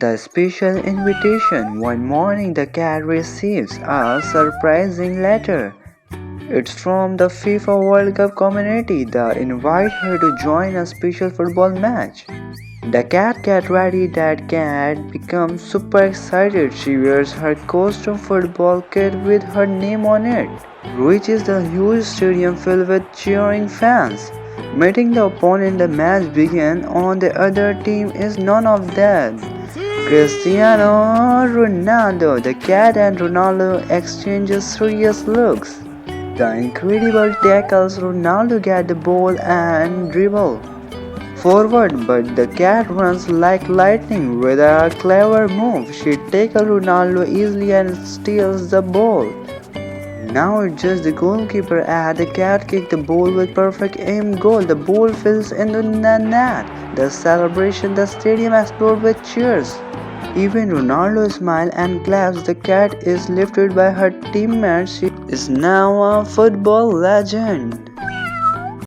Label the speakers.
Speaker 1: The special invitation. One morning, the cat receives a surprising letter. It's from the FIFA World Cup community. They invite her to join a special football match. The cat gets ready. That cat becomes super excited. She wears her costume football kit with her name on it. Reaches the huge stadium filled with cheering fans. Meeting the opponent, the match begins. On the other team is none of them. Cristiano Ronaldo. The cat and Ronaldo exchanges serious looks. The incredible tackles. Ronaldo gets the ball and dribble forward, but the cat runs like lightning. With a clever move, she tackles Ronaldo easily and steals the ball. Now it's just the goalkeeper and the cat kick the ball with perfect aim goal. The ball fills into the net. The celebration, the stadium explodes with cheers. Even Ronaldo smiles and claps. The cat is lifted by her teammates. She is now a football legend.